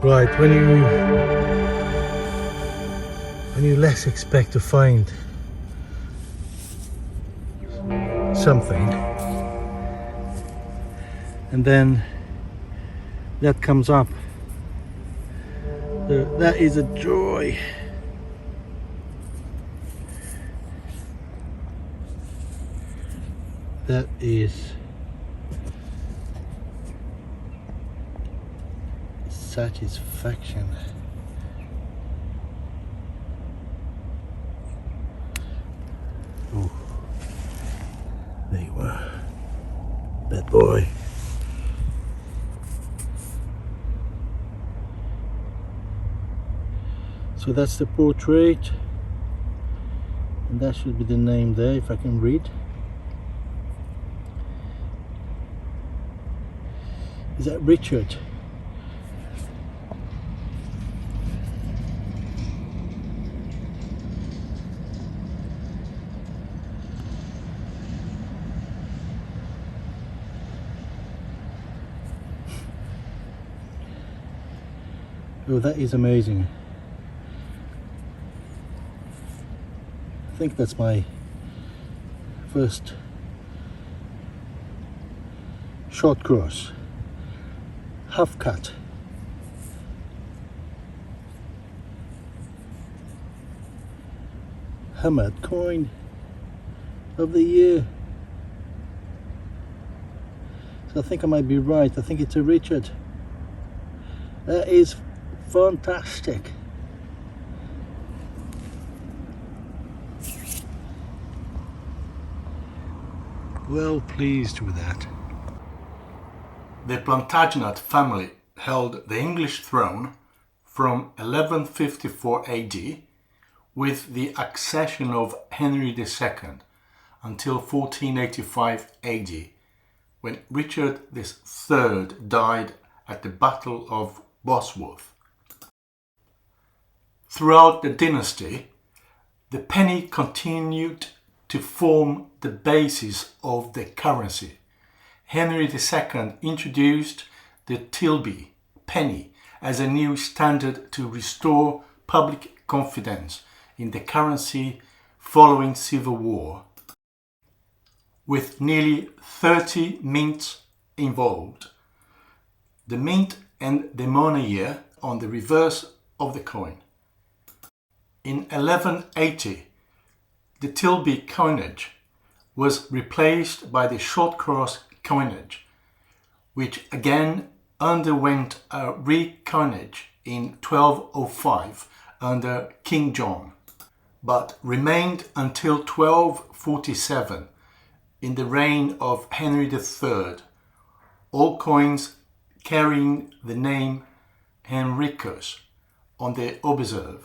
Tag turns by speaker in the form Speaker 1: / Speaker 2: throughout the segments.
Speaker 1: Right, when you less expect to find something, and then that comes up, that is a joy. That is satisfaction. Oh, there you were, bad boy. So that's the portrait, and that should be the name there if I can read. Is that Richard? Oh, that is amazing. I think that's my first short cross, half cut. Hammered coin of the year. So I think I might be right. I think it's a Richard. That is fantastic. Well pleased with that. The Plantagenet family held the English throne from 1154 AD with the accession of Henry II until 1485 AD, when Richard III died at the Battle of Bosworth. Throughout the dynasty, the penny continued to form the basis of the currency. Henry II introduced the Tilby penny as a new standard to restore public confidence in the currency following Civil War. With nearly 30 mints involved, the mint and the money on the reverse of the coin. In 1180, the Tilby coinage was replaced by the short cross coinage, which again underwent a recoinage in 1205 under King John, but remained until 1247 in the reign of Henry III, all coins carrying the name Henricus on the obverse.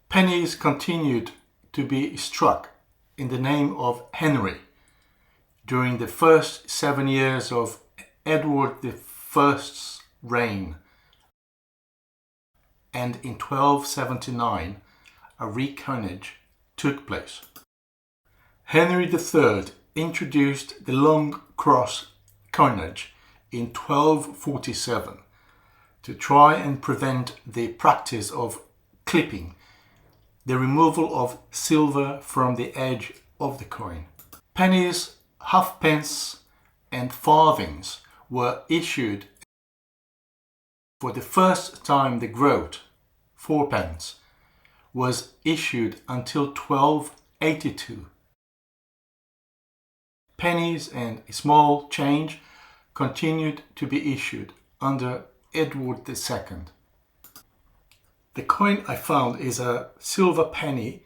Speaker 1: Pennies continued to be struck in the name of Henry during the first 7 years of Edward I's reign, and in 1279 a recoinage took place. Henry III introduced the long cross coinage in 1247 to try and prevent the practice of clipping, the removal of silver from the edge of the coin. Pennies, halfpence and farthings were issued. For the first time the groat, fourpence, was issued until 1282. Pennies and small change continued to be issued under Edward II. The coin I found is a silver penny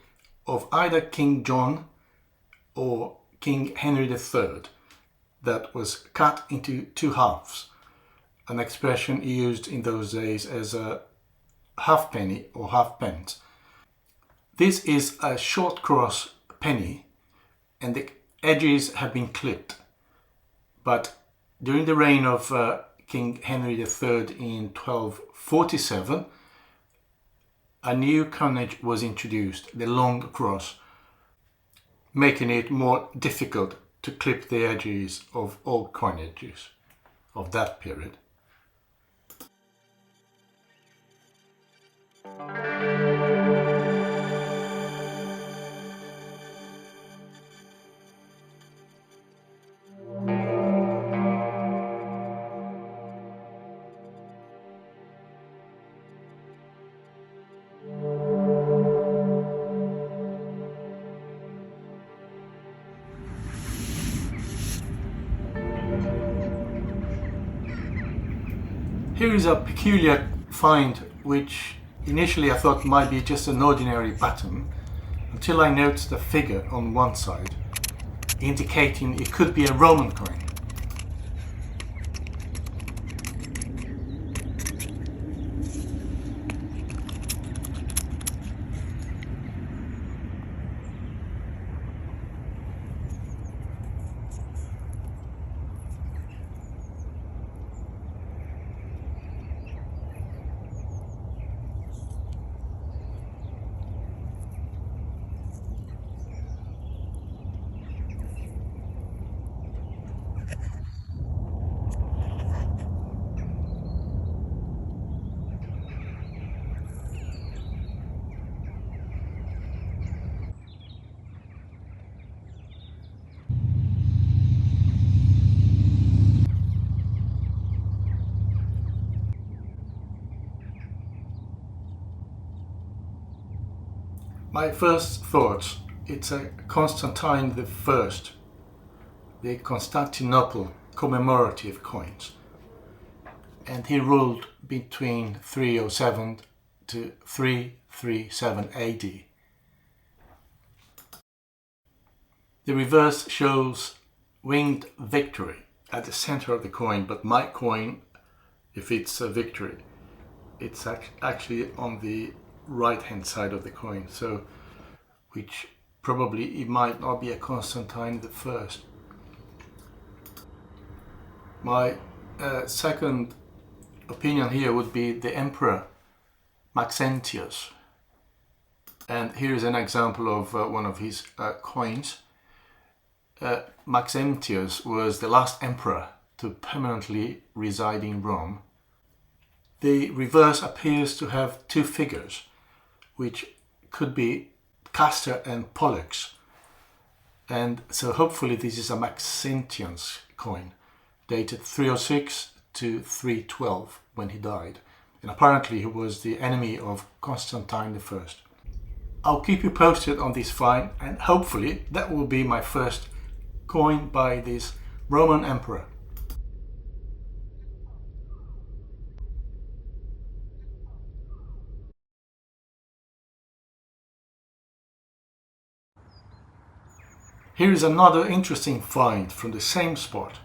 Speaker 1: of either King John or King Henry III that was cut into two halves, an expression used in those days as a halfpenny or halfpence. This is a short cross penny and the edges have been clipped, but during the reign of King Henry III in 1247, a new coinage was introduced, the long cross, making it more difficult to clip the edges of all coinages of that period. Here is a peculiar find which initially I thought might be just an ordinary button, until I noticed a figure on one side indicating it could be a Roman coin. My first thoughts, it's a Constantine I, the Constantinople commemorative coins, and he ruled between 307 to 337 AD. The reverse shows winged victory at the center of the coin, but my coin, if it's a victory, it's actually on the right hand side of the coin, so which probably it might not be a Constantine I. My second opinion here would be the Emperor Maxentius, and here is an example of one of his coins. Maxentius was the last emperor to permanently reside in Rome. The reverse appears to have two figures, which could be Castor and Pollux, and so hopefully this is a Maxentius coin, dated 306 to 312 when he died, and apparently he was the enemy of Constantine I. I'll keep you posted on this find, and hopefully that will be my first coin by this Roman emperor. Here is another interesting find from the same spot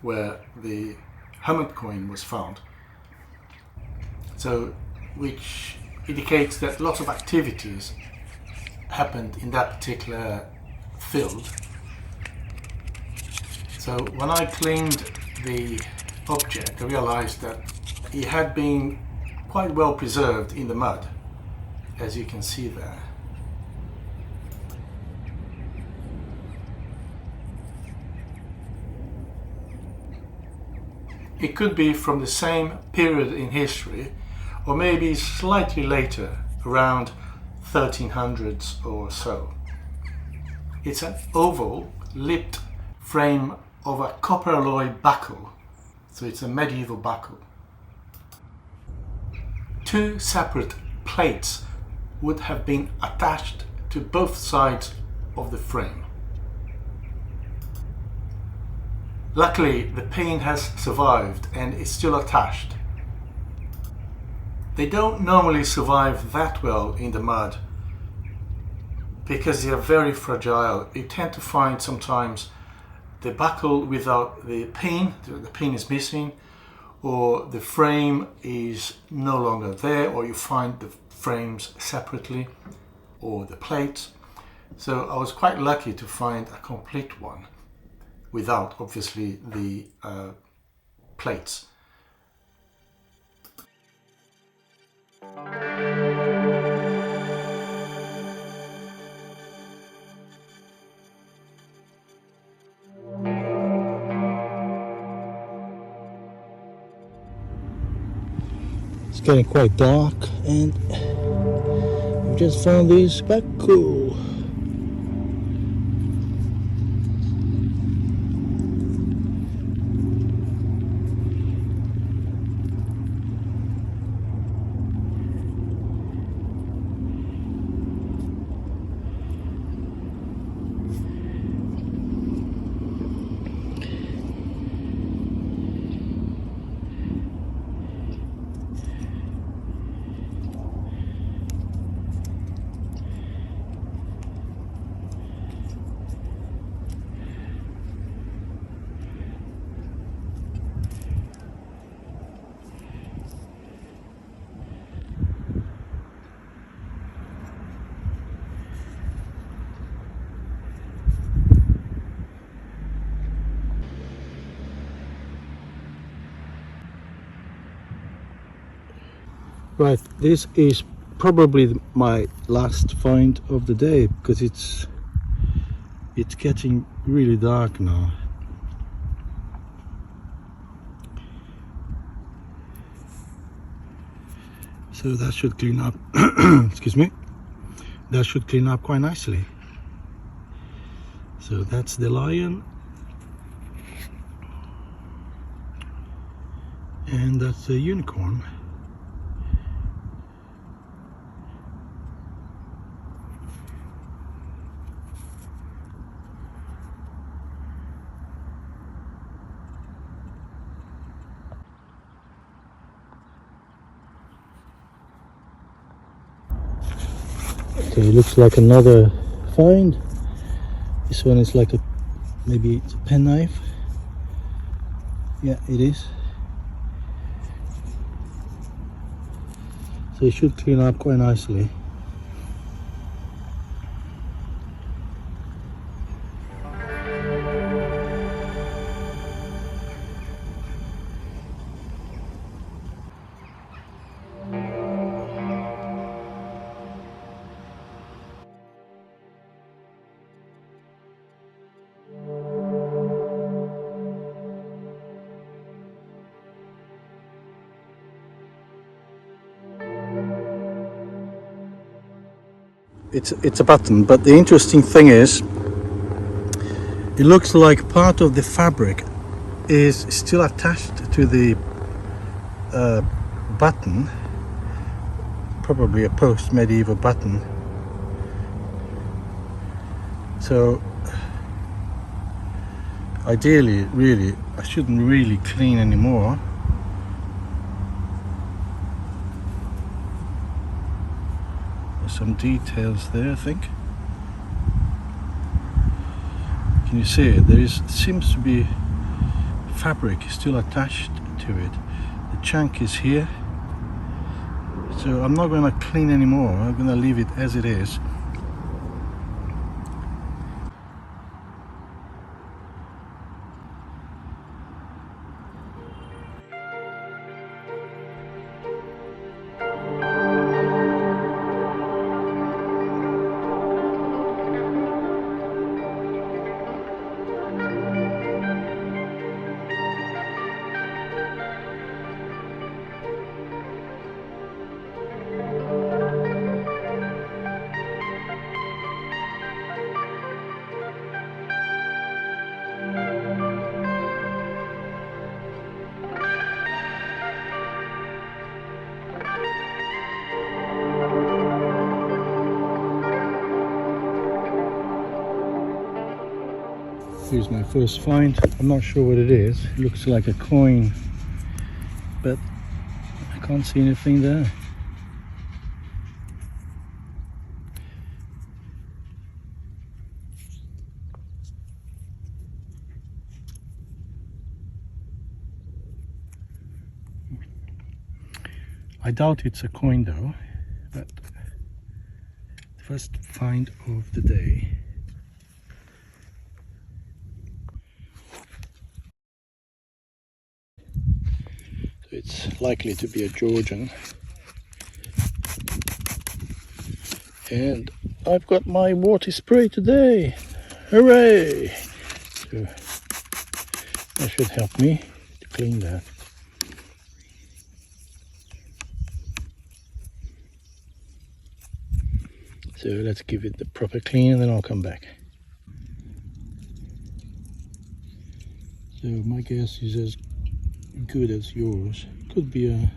Speaker 1: where the helmet coin was found, so which indicates that lots of activities happened in that particular field. So when I cleaned the object, I realized that it had been quite well preserved in the mud, as you can see there. It could be from the same period in history, or maybe slightly later, around 1300s or so. It's an oval, lipped frame of a copper alloy buckle, so it's a medieval buckle. Two separate plates would have been attached to both sides of the frame. Luckily, the pin has survived and is still attached. They don't normally survive that well in the mud because they are very fragile. You tend to find sometimes the buckle without the pin is missing, or the frame is no longer there, or you find the frames separately, or the plates. So I was quite lucky to find a complete one, without obviously the plates.
Speaker 2: getting quite dark, and we just found this spackle. Right, this is probably my last find of the day, because it's getting really dark now. So that should clean up excuse me, that should clean up quite nicely. So that's the lion, and that's the unicorn. Okay, looks like another find. This one is like maybe it's a penknife. Yeah, it is. So it should clean up quite nicely. It's a button, but the interesting thing is, it looks like part of the fabric is still attached to the button, probably a post-medieval button. So ideally, really, I shouldn't really clean anymore. There's some details there, I think. Can you see it? Seems to be fabric still attached to it. The chunk is here. So I'm not going to clean anymore. I'm going to leave it as it is. Here's my first find. I'm not sure what it is. It looks like a coin, but I can't see anything there. I doubt it's a coin though, but first find of the day. So it's likely to be a Georgian. And I've got my water spray today. Hooray! So that should help me to clean that. So let's give it the proper clean and then I'll come back. So my guess is as good as yours. Could be a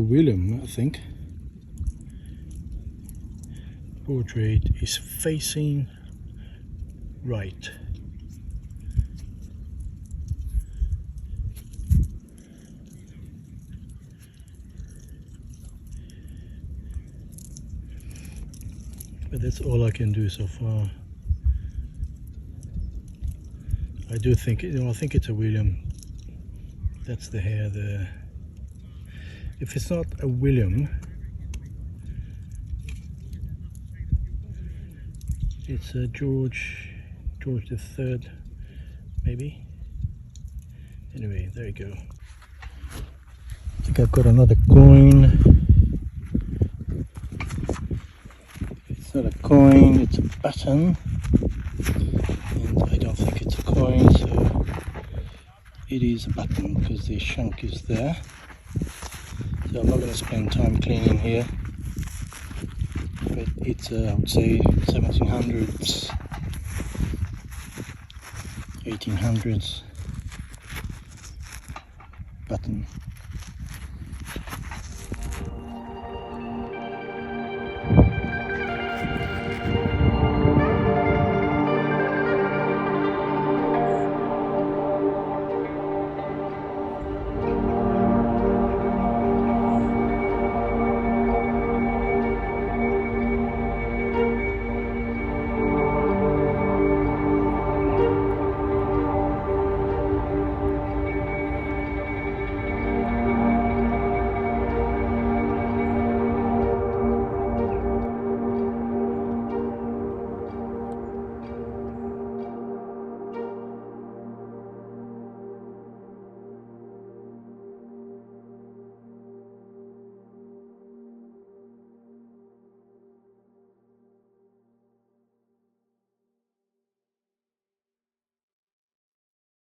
Speaker 2: William, I think. Portrait is facing right. But that's all I can do so far. I do think, I think it's a William. That's the hair there. If it's not a William, it's a George the Third, maybe. Anyway, there you go. I think I've got another coin. It's not a coin, it's a button. And I don't think it's a coin, so it is a button because the shank is there. So I'm not going to spend time cleaning here. But it's I would say 1700s, 1800s button.